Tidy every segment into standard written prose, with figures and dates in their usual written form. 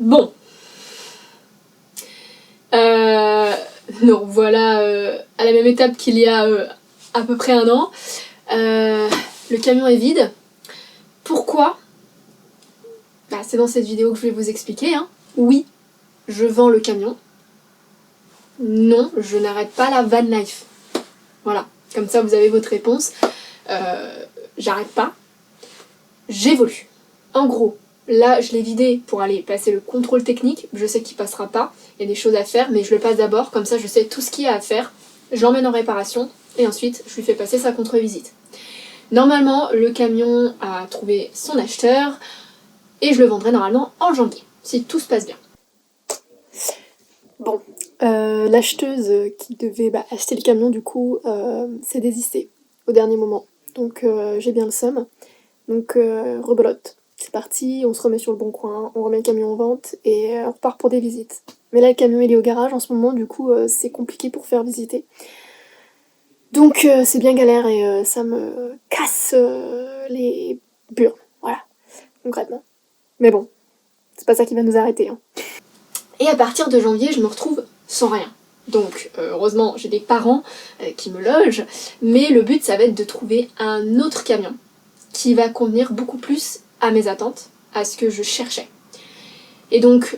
Bon. Non, voilà, à la même étape qu'il y a à peu près un an. Le camion est vide. Pourquoi? Bah, c'est dans cette vidéo que je vais vous expliquer. Hein. Oui, je vends le camion. Non, je n'arrête pas la van life. Voilà, comme ça vous avez votre réponse. J'arrête pas. J'évolue. En gros, là je l'ai vidé pour aller passer le contrôle technique. Je sais qu'il passera pas. Il y a des choses à faire, mais je le passe d'abord. Comme ça je sais tout ce qu'il y a à faire. Je l'emmène en réparation et ensuite je lui fais passer sa contre-visite. Normalement, le camion a trouvé son acheteur et je le vendrai normalement en janvier, si tout se passe bien. Bon, l'acheteuse qui devait acheter le camion du coup s'est désistée au dernier moment. Donc j'ai bien le seum. Donc rebelote. C'est parti, on se remet sur le bon coin, on remet le camion en vente et on repart pour des visites. Mais là le camion il est au garage en ce moment, du coup c'est compliqué pour faire visiter. Donc c'est bien galère et ça me casse les burnes, voilà, concrètement. Mais bon, c'est pas ça qui va nous arrêter. Hein. Et à partir de janvier, je me retrouve sans rien. Donc heureusement, j'ai des parents qui me logent, mais le but ça va être de trouver un autre camion qui va convenir beaucoup plus à mes attentes, à ce que je cherchais. Et donc,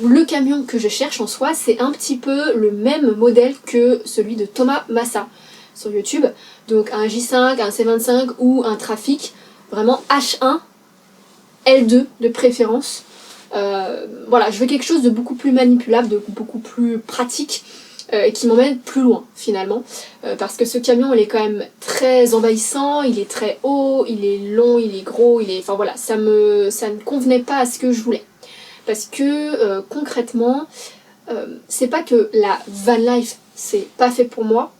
le camion que je cherche en soi, c'est un petit peu le même modèle que celui de Thomas Massa sur YouTube. Donc un J5, un C25 ou un Trafic, vraiment H1, L2 de préférence. Voilà, je veux quelque chose de beaucoup plus manipulable, de beaucoup plus pratique, et qui m'emmène plus loin finalement. Parce que ce camion, il est quand même très envahissant, il est très haut, il est long, il est gros, enfin voilà, ça ne convenait pas à ce que je voulais. Parce que concrètement, c'est pas que la van life, c'est pas fait pour moi,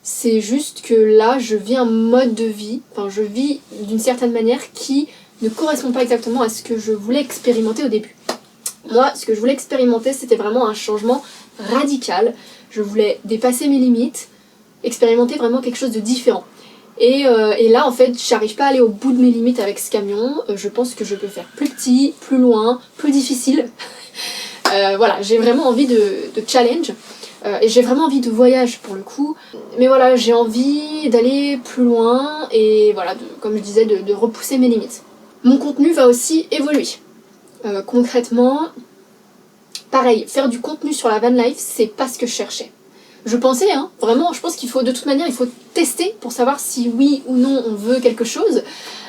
c'est juste que là, je vis un mode de vie, enfin je vis d'une certaine manière qui ne correspond pas exactement à ce que je voulais expérimenter au début. Moi, ce que je voulais expérimenter, c'était vraiment un changement radical. Je voulais dépasser mes limites, expérimenter vraiment quelque chose de différent. Et là, en fait, j'arrive pas à aller au bout de mes limites avec ce camion. Je pense que je peux faire plus petit, plus loin, plus difficile. Voilà, j'ai vraiment envie de challenge. Et j'ai vraiment envie de voyage pour le coup. Mais voilà, j'ai envie d'aller plus loin et voilà, comme je disais, de repousser mes limites. Mon contenu va aussi évoluer. Concrètement, pareil, faire du contenu sur la van life, c'est pas ce que je cherchais. Je pensais, hein, vraiment, je pense qu'il faut, de toute manière, il faut tester pour savoir si oui ou non on veut quelque chose.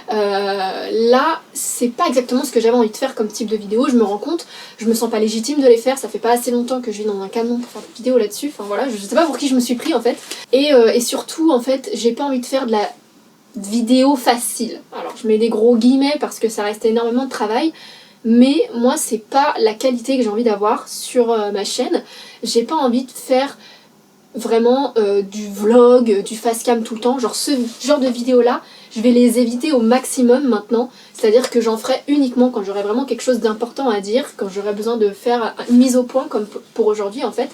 Là, c'est pas exactement ce que j'avais envie de faire comme type de vidéo, je me rends compte, je me sens pas légitime de les faire, ça fait pas assez longtemps que je vis dans un camion pour faire des vidéos là-dessus, enfin voilà, je sais pas pour qui je me suis pris en fait. Et surtout, en fait, j'ai pas envie de faire de la vidéo facile. Alors, je mets des gros guillemets parce que ça reste énormément de travail, mais moi, c'est pas la qualité que j'ai envie d'avoir sur ma chaîne. J'ai pas envie de faire vraiment du vlog, du facecam tout le temps, genre ce genre de vidéos là, je vais les éviter au maximum maintenant, c'est-à-dire que j'en ferai uniquement quand j'aurai vraiment quelque chose d'important à dire, quand j'aurai besoin de faire une mise au point comme pour aujourd'hui en fait.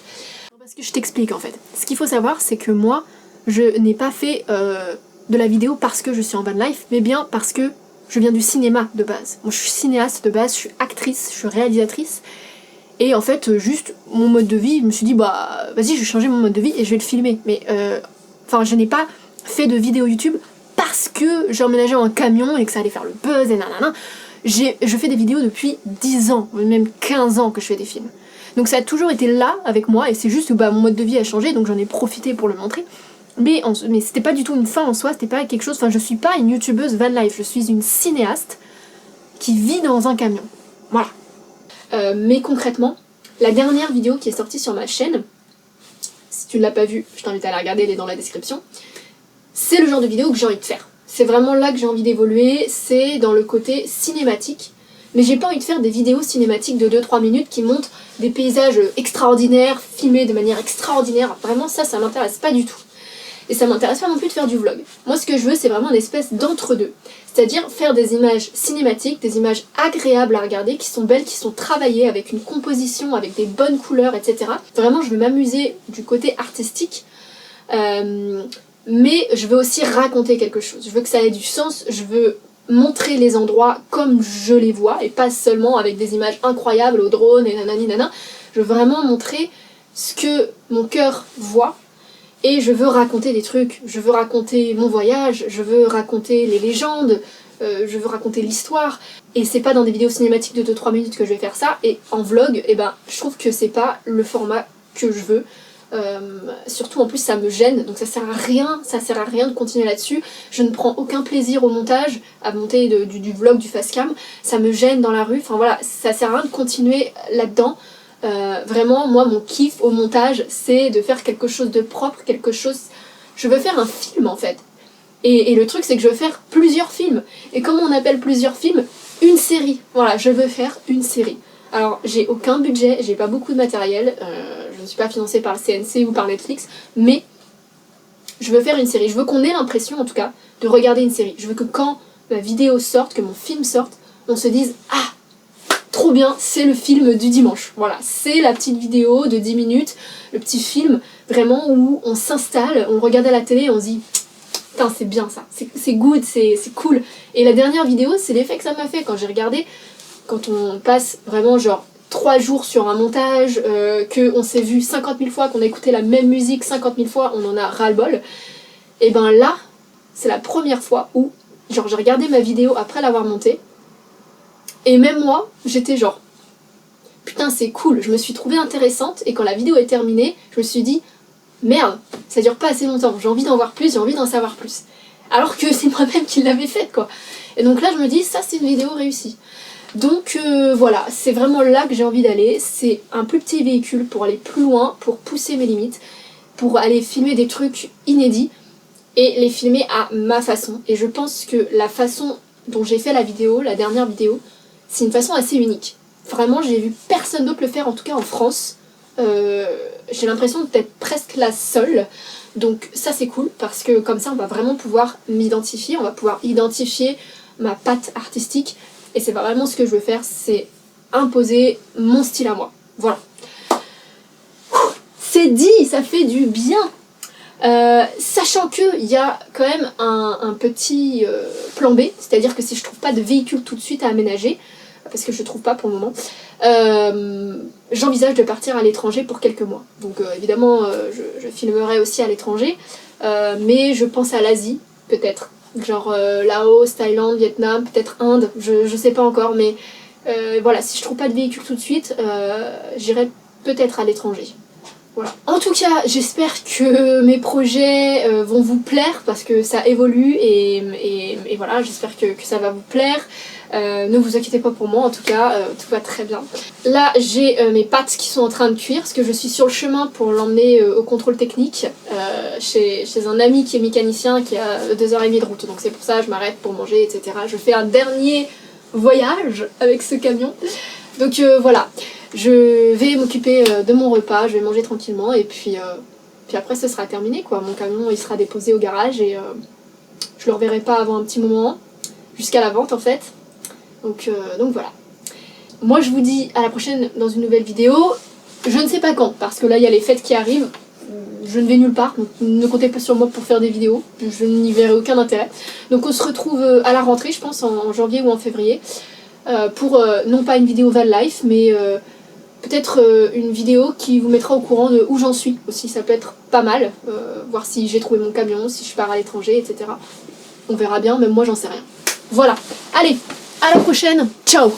Parce que je t'explique en fait, ce qu'il faut savoir c'est que moi, je n'ai pas fait de la vidéo parce que je suis en van life, mais bien parce que je viens du cinéma de base. Moi je suis cinéaste de base, je suis actrice, je suis réalisatrice. Et en fait, juste mon mode de vie, je me suis dit, bah vas-y, je vais changer mon mode de vie et je vais le filmer. Mais je n'ai pas fait de vidéo YouTube parce que j'ai emménagé en camion et que ça allait faire le buzz et nanana. Je fais des vidéos depuis 10 ans, même 15 ans que je fais des films. Donc ça a toujours été là avec moi et c'est juste que mon mode de vie a changé, donc j'en ai profité pour le montrer. Mais c'était pas du tout une fin en soi, c'était pas quelque chose. Enfin, je suis pas une youtubeuse van life, je suis une cinéaste qui vit dans un camion. Voilà. Mais concrètement, la dernière vidéo qui est sortie sur ma chaîne, si tu ne l'as pas vue, je t'invite à la regarder, elle est dans la description, c'est le genre de vidéo que j'ai envie de faire. C'est vraiment là que j'ai envie d'évoluer, c'est dans le côté cinématique, mais j'ai pas envie de faire des vidéos cinématiques de 2-3 minutes qui montrent des paysages extraordinaires, filmés de manière extraordinaire. Vraiment ça m'intéresse pas du tout. Et ça m'intéresse pas non plus de faire du vlog. Moi ce que je veux c'est vraiment une espèce d'entre-deux. C'est-à-dire faire des images cinématiques, des images agréables à regarder, qui sont belles, qui sont travaillées avec une composition, avec des bonnes couleurs, etc. Vraiment je veux m'amuser du côté artistique, mais je veux aussi raconter quelque chose. Je veux que ça ait du sens, je veux montrer les endroits comme je les vois, et pas seulement avec des images incroyables au drone et nanani nana. Je veux vraiment montrer ce que mon cœur voit, et je veux raconter des trucs, je veux raconter mon voyage, je veux raconter les légendes, je veux raconter l'histoire, et c'est pas dans des vidéos cinématiques de 2-3 minutes que je vais faire ça, et en vlog, et ben, je trouve que c'est pas le format que je veux. Surtout en plus ça me gêne, donc ça sert à rien de continuer là-dessus. Je ne prends aucun plaisir au montage, à monter du vlog, du facecam, ça me gêne dans la rue, enfin voilà, ça sert à rien de continuer là-dedans. Vraiment, moi mon kiff au montage c'est de faire quelque chose de propre, quelque chose... Je veux faire un film en fait. Et le truc c'est que je veux faire plusieurs films. Et comment on appelle plusieurs films? Une série. Voilà, je veux faire une série. Alors j'ai aucun budget, j'ai pas beaucoup de matériel, je ne suis pas financée par le CNC ou par Netflix, mais je veux faire une série. Je veux qu'on ait l'impression en tout cas de regarder une série. Je veux que quand ma vidéo sorte, que mon film sorte, on se dise « Ah, trop bien, c'est le film du dimanche ». Voilà, c'est la petite vidéo de 10 minutes, le petit film vraiment où on s'installe, on regarde à la télé et on se dit « Putain, c'est bien ça, c'est good, c'est cool ». Et la dernière vidéo, c'est l'effet que ça m'a fait quand j'ai regardé. Quand on passe vraiment genre 3 jours sur un montage, qu'on s'est vu 50 000 fois, qu'on a écouté la même musique 50 000 fois, on en a ras-le-bol, et ben là, c'est la première fois où genre j'ai regardé ma vidéo après l'avoir montée, et même moi, j'étais genre putain c'est cool, je me suis trouvée intéressante, et quand la vidéo est terminée, je me suis dit merde, ça dure pas assez longtemps, j'ai envie d'en voir plus, j'ai envie d'en savoir plus. Alors que c'est moi-même qui l'avais faite quoi. Et donc là je me dis ça c'est une vidéo réussie. Donc voilà, c'est vraiment là que j'ai envie d'aller, c'est un plus petit véhicule pour aller plus loin, pour pousser mes limites, pour aller filmer des trucs inédits et les filmer à ma façon. Et je pense que la façon dont j'ai fait la vidéo, la dernière vidéo, c'est une façon assez unique. Vraiment, j'ai vu personne d'autre le faire, en tout cas en France. J'ai l'impression d'être presque la seule. Donc ça c'est cool, parce que comme ça on va vraiment pouvoir m'identifier, on va pouvoir identifier ma patte artistique. Et c'est vraiment ce que je veux faire, c'est imposer mon style à moi. Voilà. C'est dit, ça fait du bien. Sachant qu'il y a quand même un petit plan B, c'est-à-dire que si je trouve pas de véhicule tout de suite à aménager, parce que je trouve pas pour le moment, j'envisage de partir à l'étranger pour quelques mois. Donc évidemment, je filmerai aussi à l'étranger, mais je pense à l'Asie, peut-être. Genre Laos, Thaïlande, Vietnam, peut-être Inde, je sais pas encore, mais voilà, si je trouve pas de véhicule tout de suite, j'irai peut-être à l'étranger. Voilà. En tout cas, j'espère que mes projets vont vous plaire, parce que ça évolue, et voilà, j'espère que ça va vous plaire. Ne vous inquiétez pas pour moi, en tout cas, tout va très bien. Là, j'ai mes pâtes qui sont en train de cuire, parce que je suis sur le chemin pour l'emmener au contrôle technique, chez un ami qui est mécanicien, qui a 2h30 de route, donc c'est pour ça que je m'arrête pour manger, etc. Je fais un dernier voyage avec ce camion. Donc voilà, je vais m'occuper de mon repas, je vais manger tranquillement, et puis après ce sera terminé, quoi. Mon camion il sera déposé au garage, et je le reverrai pas avant un petit moment, jusqu'à la vente en fait. Donc voilà. Moi je vous dis à la prochaine dans une nouvelle vidéo. Je ne sais pas quand, parce que là il y a les fêtes qui arrivent. Je ne vais nulle part, donc ne comptez pas sur moi pour faire des vidéos. Je n'y verrai aucun intérêt. Donc on se retrouve à la rentrée, je pense, en janvier ou en février. Pour non pas une vidéo van life, mais peut-être une vidéo qui vous mettra au courant de où j'en suis aussi. Ça peut être pas mal. Voir si j'ai trouvé mon camion, si je pars à l'étranger, etc. On verra bien, même moi j'en sais rien. Voilà. Allez, à la prochaine. Ciao!